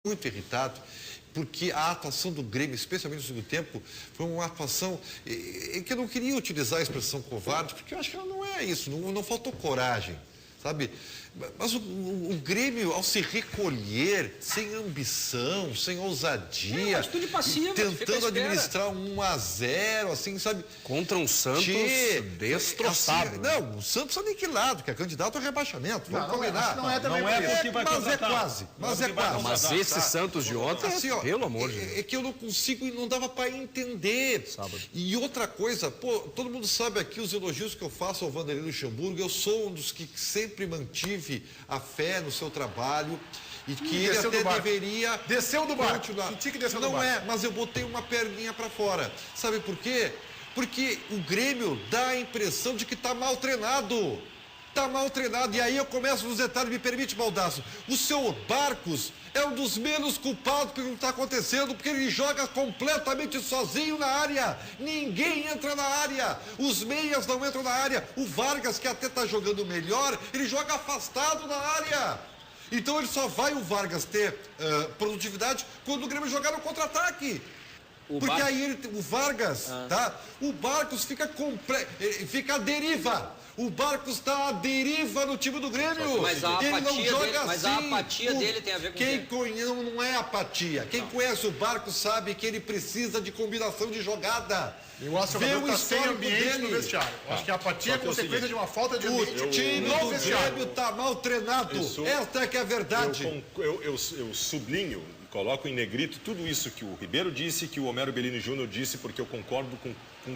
muito irritado, porque a atuação do Grêmio, especialmente no segundo tempo, foi uma atuação que eu não queria utilizar a expressão covarde, porque eu acho que ela não é isso, não faltou coragem, sabe? Mas o Grêmio, ao se recolher, sem ambição, sem ousadia, passivo, tentando administrar um 1-0, assim, sabe? Contra um Santos destroçado. Assim, não, o Santos aniquilado, que é candidato ao rebaixamento. Vamos combinar. Não é porque vai contratar. Mas é quase. Mas esse Santos de ontem, assim, ó, pelo amor de Deus. É que eu não consigo e não dava para entender. Sábado. E outra coisa, pô, todo mundo sabe aqui os elogios que eu faço ao Vanderlei Luxemburgo. Eu sou um dos que sempre mantive a fé no seu trabalho e que ele até deveria desceu do barco. continuar. Senti que desceu não do barco. é, mas eu botei uma perninha para fora. Sabe por quê? Porque o Grêmio dá a impressão de que está mal treinado. Está mal treinado. E aí eu começo nos detalhes, me permite, Baldasso. O seu Barcos é um dos menos culpados pelo que está acontecendo, porque ele joga completamente sozinho na área. Ninguém entra na área. Os meias não entram na área. O Vargas, que até está jogando melhor, ele joga afastado na área. Então ele só vai, o Vargas, ter produtividade quando o Grêmio jogar no contra-ataque. Porque aí o Vargas, tá? O Barcos fica fica à deriva. O Barcos está à deriva no time do Grêmio. Mas a ele não joga dele, mas assim. a apatia dele tem a ver com Não é apatia. Quem conhece o Barcos sabe que ele precisa de combinação de jogada. Eu acho que o sem ambiente no vestiário. Acho que a apatia é consequência de uma falta de ambiente. O time do Grêmio está mal treinado. Esta é que é a verdade. Eu sublinho, coloco em negrito tudo isso que o Ribeiro disse, que o Homero Bellini Júnior disse, porque eu concordo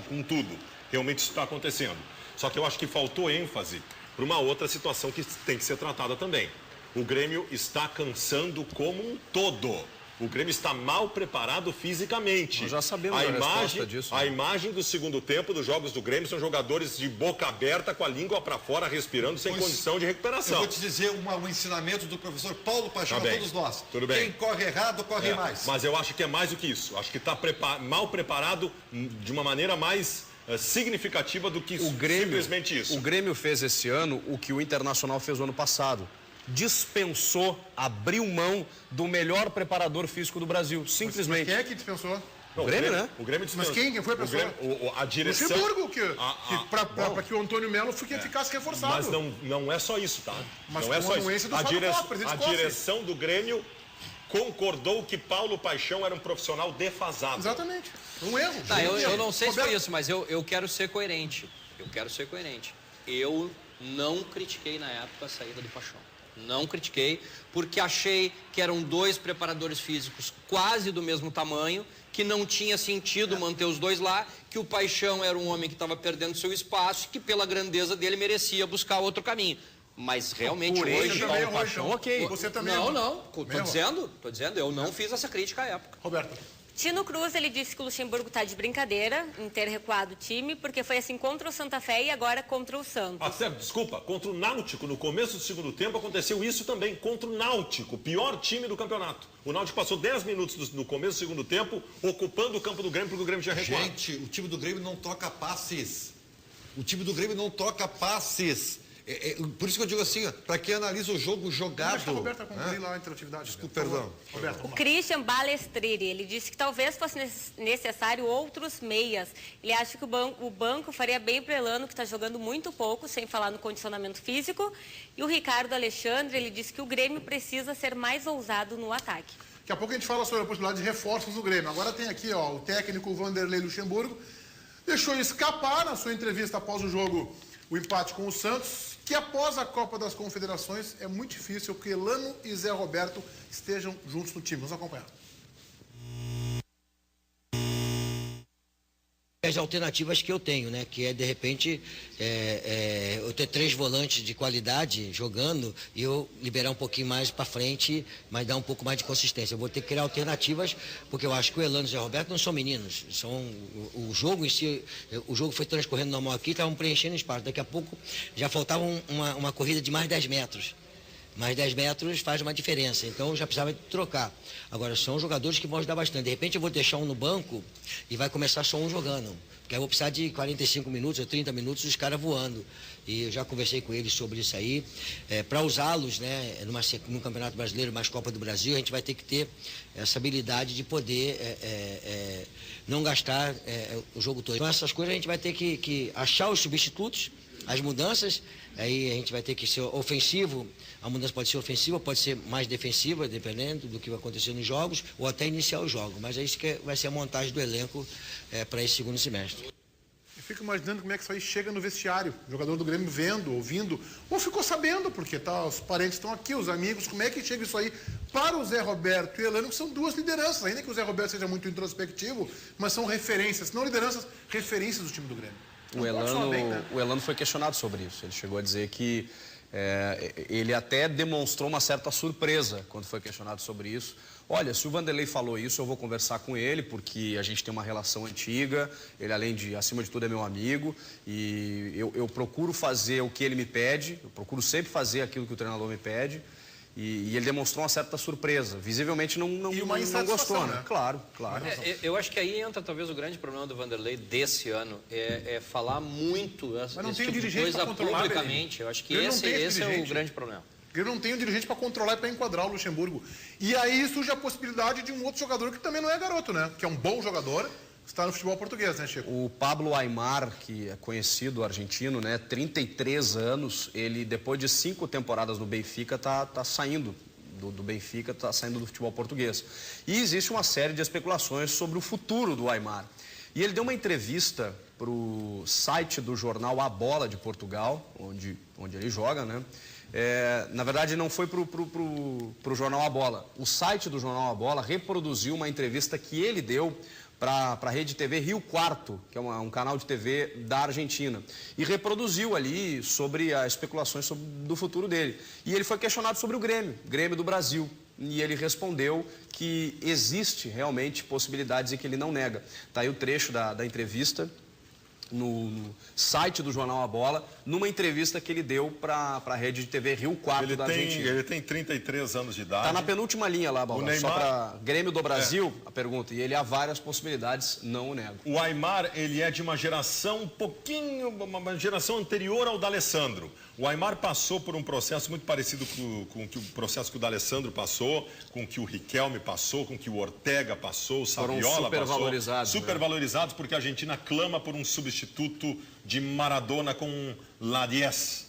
com tudo. Realmente isso está acontecendo. Só que eu acho que faltou ênfase para uma outra situação que tem que ser tratada também. O Grêmio está cansando como um todo. O Grêmio está mal preparado fisicamente. Nós já sabemos a resposta disso. A imagem do segundo tempo dos jogos do Grêmio são jogadores de boca aberta, com a língua para fora, respirando, sem condição de recuperação. Eu vou te dizer um ensinamento do professor Paulo Paixão a todos nós. Tudo bem. Quem corre errado, corre mais. Mas eu acho que é mais do que isso. Acho que está mal preparado de uma maneira mais significativa do que isso, simplesmente isso. O Grêmio fez esse ano o que o Internacional fez o ano passado. Dispensou, abriu mão do melhor preparador físico do Brasil, simplesmente. Mas quem é que dispensou? O Grêmio, né? O Grêmio dispensou. Mas quem foi a pessoa? A direção... Luxemburgo, para que o Antônio Melo ficasse reforçado. Mas não é só isso, tá? Mas não é só isso. A direção do Grêmio concordou que Paulo Paixão era um profissional defasado. Exatamente. Um erro. Tá, eu não sei se foi isso, mas eu quero ser coerente. Eu não critiquei na época a saída do Paixão. Não critiquei, porque achei que eram dois preparadores físicos quase do mesmo tamanho, que não tinha sentido manter os dois lá, que o Paixão era um homem que estava perdendo seu espaço, que pela grandeza dele merecia buscar outro caminho. Mas realmente hoje... Paulo Paixão, ok. Você também Tô dizendo, eu não fiz essa crítica à época. Roberto. Tino Cruz, ele disse que o Luxemburgo está de brincadeira em ter recuado o time, porque foi assim contra o Santa Fé e agora contra o Santos. Desculpa, contra o Náutico, no começo do segundo tempo aconteceu isso também, contra o Náutico, o pior time do campeonato. O Náutico passou 10 minutos no começo do segundo tempo, ocupando o campo do Grêmio, porque o Grêmio tinha recuado. Gente, o time do Grêmio não troca passes. O time do Grêmio não troca passes. Por isso que eu digo assim, para quem analisa o jogo jogado... Deixa a Roberta concluir lá a interatividade. Desculpa, perdão. Roberto, o Christian Balestrini, ele disse que talvez fosse necessário outros meias. Ele acha que o banco faria bem para o Elano, que está jogando muito pouco, sem falar no condicionamento físico. E o Ricardo Alexandre, ele disse que o Grêmio precisa ser mais ousado no ataque. Daqui a pouco a gente fala sobre a possibilidade de reforços no Grêmio. Agora tem aqui o técnico Vanderlei Luxemburgo. Deixou escapar na sua entrevista após o jogo o empate com o Santos, que após a Copa das Confederações é muito difícil que Elano e Zé Roberto estejam juntos no time. Vamos acompanhar. As alternativas que eu tenho, né? Que é, de repente, eu ter 3 volantes de qualidade jogando e eu liberar um pouquinho mais para frente, mas dar um pouco mais de consistência. Eu vou ter que criar alternativas, porque eu acho que o Elano e o Zé Roberto não são meninos. O jogo em si, o jogo foi transcorrendo normal aqui, estavam preenchendo espaço. Daqui a pouco já faltava uma corrida de mais 10 metros. mas 10 metros faz uma diferença, então já precisava de trocar. Agora, são jogadores que vão ajudar bastante. De repente eu vou deixar um no banco e vai começar só um jogando, porque eu vou precisar de 45 minutos ou 30 minutos os caras voando. E eu já conversei com eles sobre isso aí. Para usá-los, né, no Campeonato Brasileiro, mais Copa do Brasil, a gente vai ter que ter essa habilidade de poder não gastar o jogo todo. Então, essas coisas a gente vai ter que achar os substitutos, as mudanças. Aí a gente vai ter que ser ofensivo. A mudança pode ser ofensiva, pode ser mais defensiva, dependendo do que vai acontecer nos jogos, ou até iniciar o jogo. Mas é isso que vai ser a montagem do elenco para esse segundo semestre. Eu fico imaginando como é que isso aí chega no vestiário. O jogador do Grêmio vendo, ouvindo, ou ficou sabendo, porque os parentes estão aqui, os amigos. Como é que chega isso aí para o Zé Roberto e o Elano, que são duas lideranças, ainda que o Zé Roberto seja muito introspectivo, mas são referências, não lideranças, referências do time do Grêmio. O Elano foi questionado sobre isso. Ele chegou a dizer que ele até demonstrou uma certa surpresa quando foi questionado sobre isso. Olha, se o Vanderlei falou isso, eu vou conversar com ele, porque a gente tem uma relação antiga, ele, além de, acima de tudo, é meu amigo, e eu procuro fazer o que ele me pede, eu procuro sempre fazer aquilo que o treinador me pede, e ele demonstrou uma certa surpresa. Visivelmente não gostou, né? Claro. Eu acho que aí entra talvez o grande problema do Vanderlei desse ano, é falar muito esse tipo de coisa publicamente. Eu acho que esse é o grande problema. Ele não tem um dirigente para controlar e para enquadrar o Luxemburgo. E aí surge a possibilidade de um outro jogador que também não é garoto, né? Que é um bom jogador, está no futebol português, né, Chico? O Pablo Aimar, que é conhecido argentino, né? 33 anos, ele depois de 5 temporadas no Benfica tá saindo do Benfica, tá saindo do futebol português. E existe uma série de especulações sobre o futuro do Aimar. E ele deu uma entrevista para o site do jornal A Bola de Portugal, onde ele joga, né? Na verdade, não foi para o jornal A Bola. O site do jornal A Bola reproduziu uma entrevista que ele deu para a Rede TV Rio Quarto, que é um canal de TV da Argentina. E reproduziu ali sobre as especulações do futuro dele. E ele foi questionado sobre o Grêmio do Brasil. E ele respondeu que existe realmente possibilidades e que ele não nega. Está aí o trecho da entrevista no site do jornal A Bola, numa entrevista que ele deu para a Rede de TV Rio Quarto da Argentina. Ele tem 33 anos de idade. Está na penúltima linha lá, Baldasso. Neymar... Só para Grêmio do Brasil, a pergunta. E ele há várias possibilidades, não o nego. O Aimar, ele é de uma geração uma geração anterior ao D'Alessandro. O Aimar passou por um processo muito parecido com o processo que o D'Alessandro passou, com o que o Riquelme passou, com o que o Ortega passou, o Saviola passou. Supervalorizados, porque a Argentina clama por um substituto de Maradona com La 10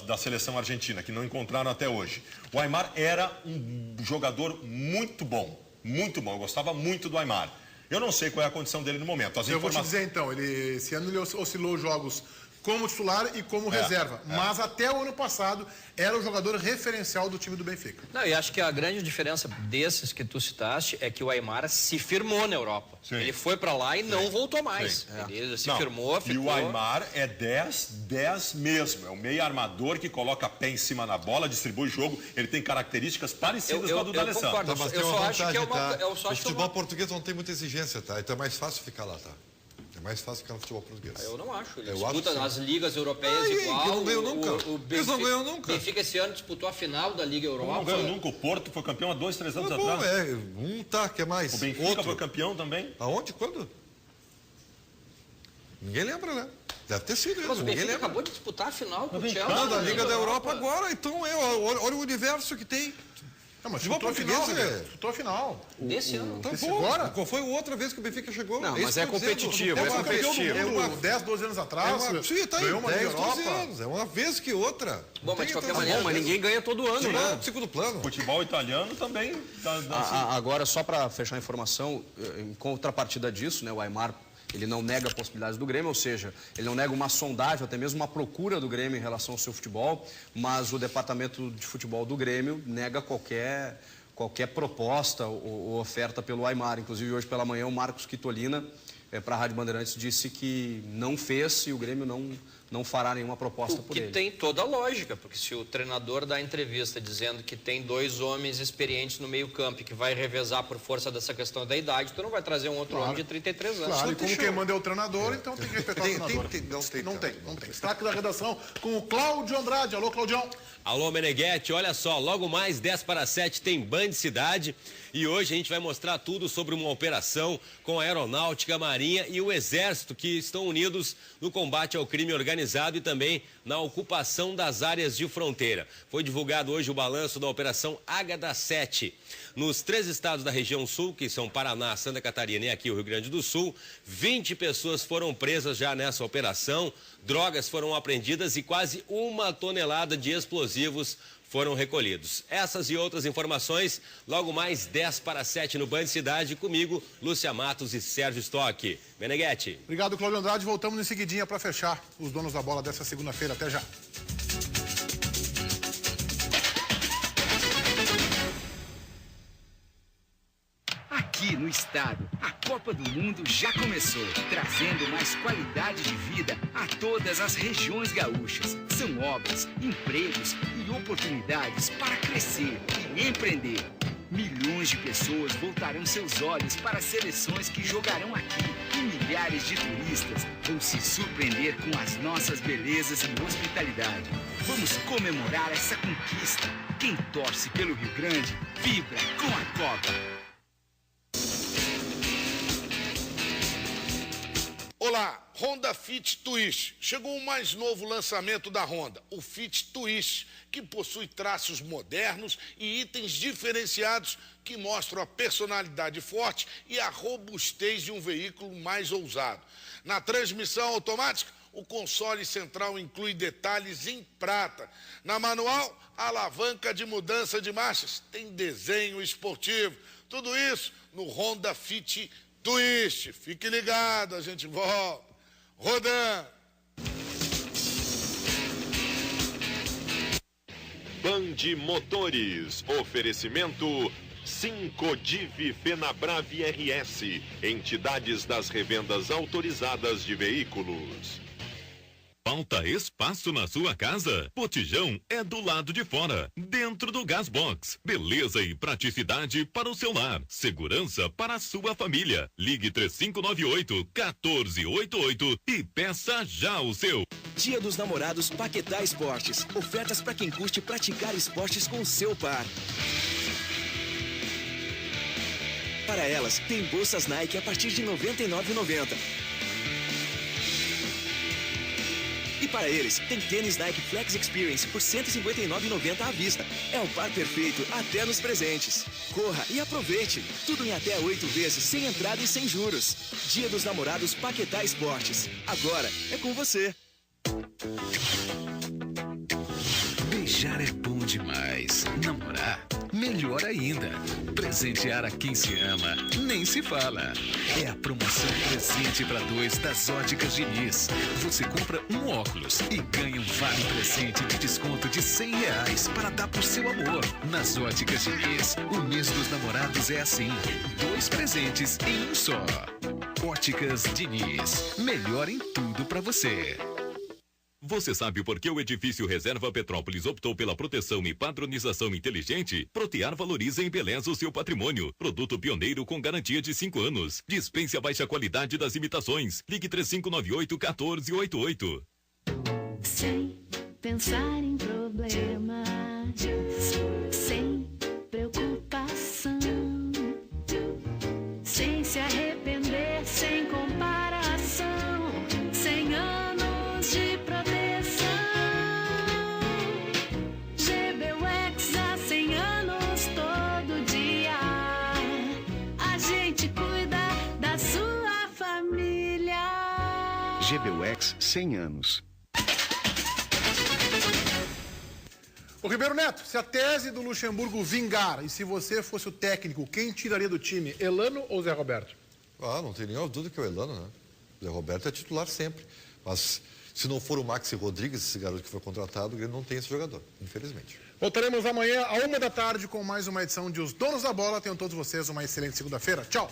da seleção argentina, que não encontraram até hoje. O Aimar era um jogador muito bom, eu gostava muito do Aimar. Eu não sei qual é a condição dele no momento. Eu vou te dizer então, esse ano ele oscilou jogos como titular e como reserva. Mas até o ano passado era o jogador referencial do time do Benfica. Não, e acho que a grande diferença desses que tu citaste é que o Aimar se firmou na Europa. Sim. Ele foi para lá e não voltou mais. Ele se firmou, ficou... E o Aimar é 10 mesmo. É um meio armador que coloca pé em cima na bola, distribui jogo. Ele tem características parecidas com a do D'Alessandro. Tá, mas eu só acho que é uma... O futebol português não tem muita exigência, tá? Então é mais fácil ficar lá, tá? É mais fácil ficar no futebol português. Eu não acho. Ele disputa as ligas europeias igual. Não ganhou nunca. Eles não ganham nunca. O Benfica esse ano disputou a final da Liga Europa. Não ganhou nunca. O Porto foi campeão há 2, 3 anos atrás. Que mais? O Benfica foi campeão também. Aonde? Quando? Ninguém lembra, né? Deve ter sido isso. Mas o Benfica acabou de disputar a final com o Chelsea. Não, da Liga da Europa agora. Então, olha o universo que tem. Não, mas disputou a final. Desse ano. Tá bom. Agora? Qual foi a outra vez que o Benfica chegou? Não, mas é competitivo. É competitivo. 10, 12 anos atrás. Sim, tá aí. 10, 12 anos. É uma vez que outra. Bom, mas de qualquer maneira... mas ninguém ganha todo ano, né? Segundo plano. Futebol italiano também. Agora, só para fechar a informação, em contrapartida disso, né, o Aimar... Ele não nega possibilidades do Grêmio, ou seja, ele não nega uma sondagem, até mesmo uma procura do Grêmio em relação ao seu futebol, mas o departamento de futebol do Grêmio nega qualquer proposta ou oferta pelo Aimar. Inclusive, hoje pela manhã, o Marcos Quitolina, para a Rádio Bandeirantes, disse que não fez e o Grêmio não fará nenhuma proposta por Que ele. tem toda a lógica, porque se o treinador dá entrevista dizendo que tem 2 homens experientes no meio campo e que vai revezar por força dessa questão da idade, tu não vai trazer um outro homem de 33 anos. Claro, Só e como deixa quem eu- manda é o treinador, então tem que respeitar o treinador. Não tem. Destaque da redação com o Cláudio Andrade. Alô, Claudião. Alô, Meneghetti, olha só, logo mais 10 para 7 tem Band Cidade e hoje a gente vai mostrar tudo sobre uma operação com a Aeronáutica, a Marinha e o Exército que estão unidos no combate ao crime organizado e também na ocupação das áreas de fronteira. Foi divulgado hoje o balanço da Operação Ágada 7. Nos 3 estados da região sul, que são Paraná, Santa Catarina e aqui o Rio Grande do Sul, 20 pessoas foram presas já nessa operação, drogas foram apreendidas e quase 1 tonelada de explosivos foram recolhidos. Essas e outras informações, logo mais 10 para 7 no Band Cidade, comigo, Lúcia Matos e Sérgio Stock. Meneghetti. Obrigado, Cláudio Andrade. Voltamos em seguidinha para fechar os donos da bola dessa segunda-feira. Até já. Aqui no estado, a Copa do Mundo já começou, trazendo mais qualidade de vida a todas as regiões gaúchas. São obras, empregos e oportunidades para crescer e empreender. Milhões de pessoas voltarão seus olhos para as seleções que jogarão aqui e milhares de turistas vão se surpreender com as nossas belezas e hospitalidade. Vamos comemorar essa conquista. Quem torce pelo Rio Grande, vibra com a Copa. Olá, Honda Fit Twist. Chegou o mais novo lançamento da Honda, o Fit Twist, que possui traços modernos e itens diferenciados que mostram a personalidade forte e a robustez de um veículo mais ousado. Na transmissão automática, o console central inclui detalhes em prata. Na manual, a alavanca de mudança de marchas tem desenho esportivo. Tudo isso no Honda Fit Twist. Fique ligado, a gente volta. Rodando. Band Motores, oferecimento 5 Div Fenabrave RS, entidades das revendas autorizadas de veículos. Falta espaço na sua casa? Botijão é do lado de fora, dentro do Gasbox. Beleza e praticidade para o seu lar. Segurança para a sua família. Ligue 3598-1488 e peça já o seu. Dia dos Namorados Paquetá Esportes. Ofertas para quem curte praticar esportes com o seu par. Para elas, tem bolsas Nike a partir de R$ 99,90. E para eles, tem tênis Nike Flex Experience por R$ 159,90 à vista. É o par perfeito até nos presentes. Corra e aproveite. Tudo em até 8 vezes, sem entrada e sem juros. Dia dos Namorados Paquetá Esportes. Agora é com você. Beijar é bom demais. Namorar, melhor ainda. Presentear a quem se ama, nem se fala. É a promoção presente para 2 das Óticas Diniz. Você compra um óculos e ganha um vale presente de desconto de R$100 para dar pro seu amor. Nas Óticas Diniz, o mês dos namorados é assim. 2 presentes em um só. Óticas Diniz, melhor em tudo para você. Você sabe por que o edifício Reserva Petrópolis optou pela proteção e padronização inteligente? Protear valoriza e embeleza o seu patrimônio. Produto pioneiro com garantia de 5 anos. Dispense a baixa qualidade das imitações. Ligue 3598-1488. Sem pensar em problemas, sem preocupação, sem se arrepender, sem comparação, 100 anos de proteção. GBUX há 100 anos todo dia. A gente cuida da sua família. GBUX 100 anos. Ô Ribeiro Neto, se a tese do Luxemburgo vingar e se você fosse o técnico, quem tiraria do time, Elano ou Zé Roberto? Não tem nenhuma dúvida que é o Elano, né? O Zé Roberto é titular sempre. Mas se não for o Maxi Rodrigues, esse garoto que foi contratado, o Grêmio não tem esse jogador, infelizmente. Voltaremos amanhã, à 1 da tarde, com mais uma edição de Os Donos da Bola. Tenham todos vocês uma excelente segunda-feira. Tchau!